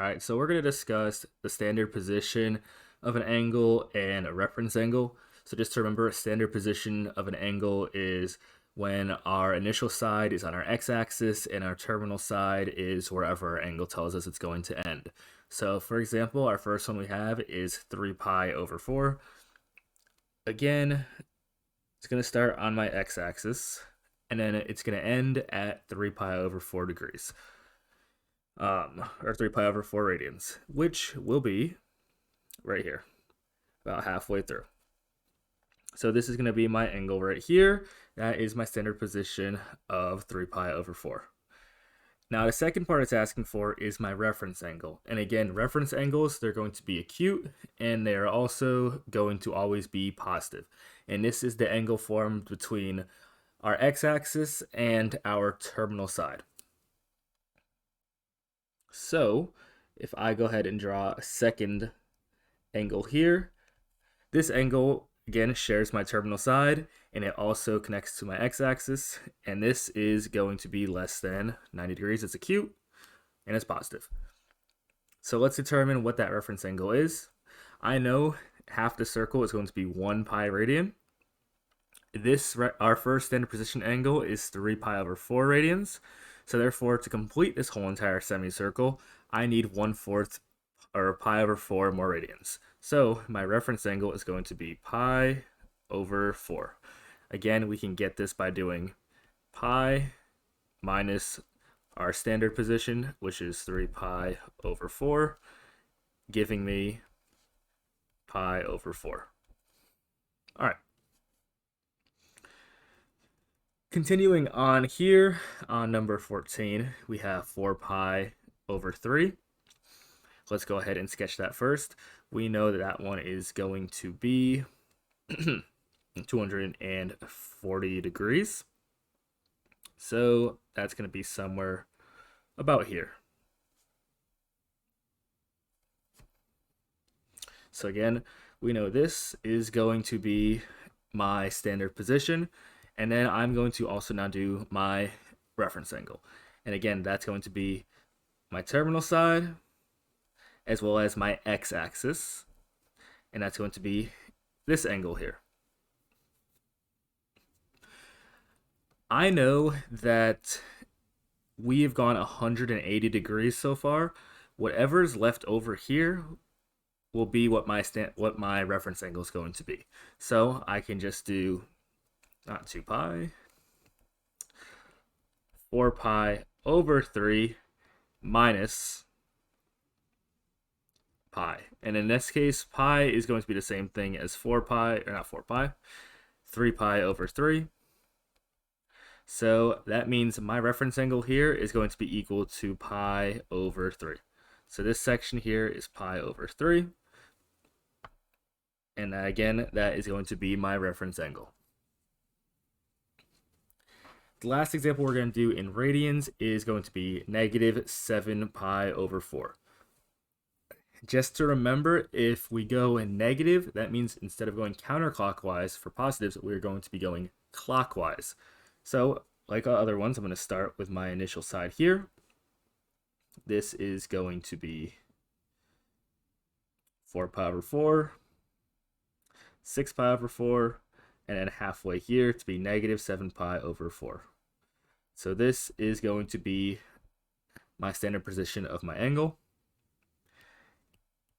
Alright, so we're going to discuss the standard position of an angle and a reference angle. So just to remember, a standard position of an angle is when our initial side is on our x-axis and our terminal side is wherever our angle tells us it's going to end. So for example, our first one we have is 3 pi over 4. Again, it's going to start on my x-axis, and then it's going to end at 3 pi over 4 degrees. Or 3 pi over 4 radians, which will be right here, about halfway through. So this is going to be my angle right here. That is my standard position of 3 pi over 4. Now the second part it's asking for is my reference angle. And again, reference angles, they're going to be acute, and they're also going to always be positive. And this is the angle formed between our x-axis and our terminal side. So if I go ahead and draw a second angle here, this angle again shares my terminal side, and it also connects to my x-axis, and this is going to be less than 90 degrees. It's acute and it's positive. So let's determine what that reference angle is. I know half the circle is going to be 1 pi radian. Our first standard position angle is 3 pi over 4 radians. So therefore, to complete this whole entire semicircle, I need 1/4 or pi over 4 more radians. So my reference angle is going to be pi over 4. Again, we can get this by doing pi minus our standard position, which is 3 pi over 4, giving me pi over 4. All right. Continuing on here, on number 14, we have 4 pi over 3. Let's go ahead and sketch that first. We know that that one is going to be 240 degrees. So that's going to be somewhere about here. So again, we know this is going to be my standard position. And then I'm going to also now do my reference angle. And again, that's going to be my terminal side as well as my x-axis. And that's going to be this angle here. I know that we have gone 180 degrees so far. Whatever's left over here will be what my reference angle is going to be. So I can just do not 2 pi, 4 pi over 3 minus pi. And in this case, pi is going to be the same thing as 4 pi, or not 4 pi, 3 pi over 3. So that means my reference angle here is going to be equal to pi over 3. So this section here is pi over 3. And again, that is going to be my reference angle. The last example we're going to do in radians is going to be negative 7 pi over 4. Just to remember, if we go in negative, that means instead of going counterclockwise for positives, we're going to be going clockwise. So, like our other ones, I'm going to start with my initial side here. This is going to be 4 pi over 4, 6 pi over 4, and then halfway here to be negative 7 pi over 4. So this is going to be my standard position of my angle.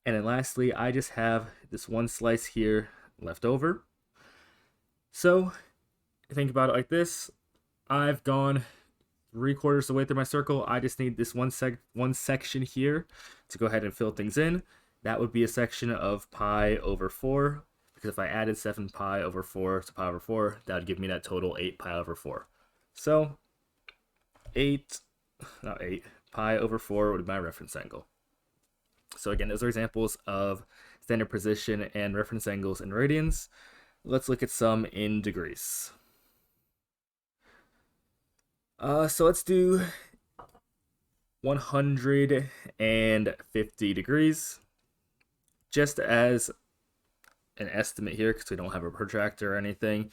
And then lastly, I just have this one slice here left over. So think about it like this. I've gone 3/4 of the way through my circle. I just need this one section here to go ahead and fill things in. That would be a section of pi over 4. Because if I added 7 pi over 4 to pi over 4, that would give me that total 8 pi over 4. So 8 pi over 4 would be my reference angle. So again, those are examples of standard position and reference angles in radians. Let's look at some in degrees. So let's do 150 degrees. Just as an estimate here, because we don't have a protractor or anything,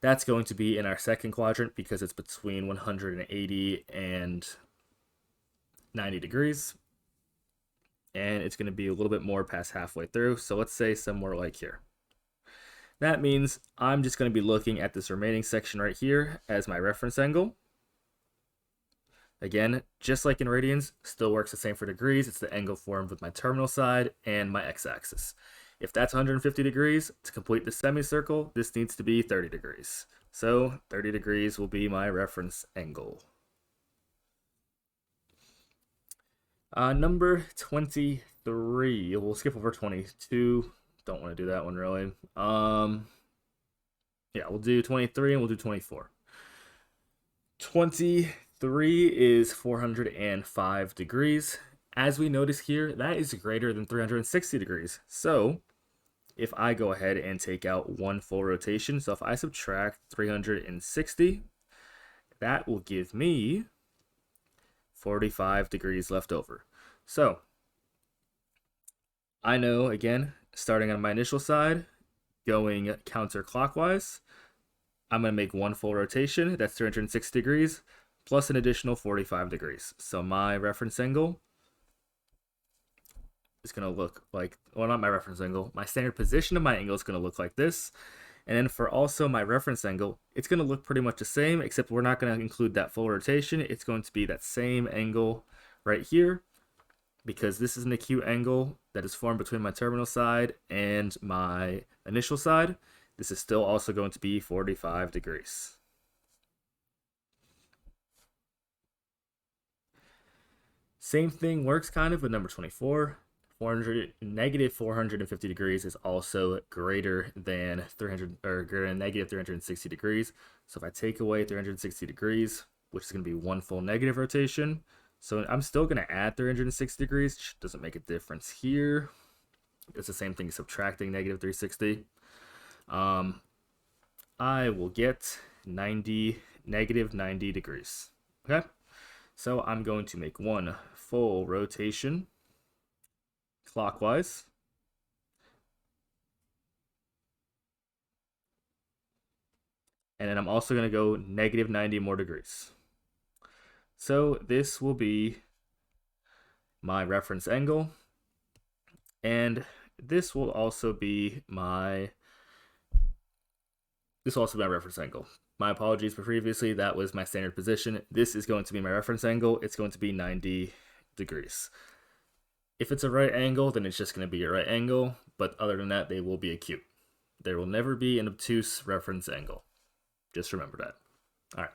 that's going to be in our second quadrant because it's between 180 and 90 degrees. and it's going to be a little bit more past halfway through. So let's say somewhere like here. That means I'm just going to be looking at this remaining section right here as my reference angle. Again, just like in radians, still works the same for degrees. It's the angle formed with my terminal side and my x-axis. If that's 150 degrees, to complete the semicircle, this needs to be 30 degrees. So 30 degrees will be my reference angle. Number 23. We'll skip over 22. Don't want to do that one really. Yeah, we'll do 23 and we'll do 24. 23 is 405 degrees. As we notice here, that is greater than 360 degrees. So if I go ahead and take out one full rotation, so if I subtract 360, that will give me 45 degrees left over. So I know, again, starting on my initial side, going counterclockwise, I'm going to make one full rotation. That's 360 degrees, plus an additional 45 degrees. So my reference angle is going to look like, well, not my reference angle, my standard position of my angle is going to look like this. And then for also my reference angle, it's going to look pretty much the same, except we're not going to include that full rotation. It's going to be that same angle right here, because this is an acute angle that is formed between my terminal side and my initial side. This is still also going to be 45 degrees. Same thing works kind of with number 24. Negative 450 degrees is also greater than 300 or greater than negative 360 degrees. So if I take away 360 degrees, which is going to be one full negative rotation, so I'm still going to add 360 degrees. Doesn't make a difference here. It's the same thing as subtracting negative 360. I will get negative 90 degrees. Okay, so I'm going to make one full rotation clockwise. And then I'm also going to go negative 90 more degrees. So this will be my reference angle. And this will also be my reference angle. My apologies for previously, that was my standard position. This is going to be my reference angle. It's going to be 90 degrees. If it's a right angle, then it's just going to be a right angle, but other than that, they will be acute. There will never be an obtuse reference angle. Just remember that. All right.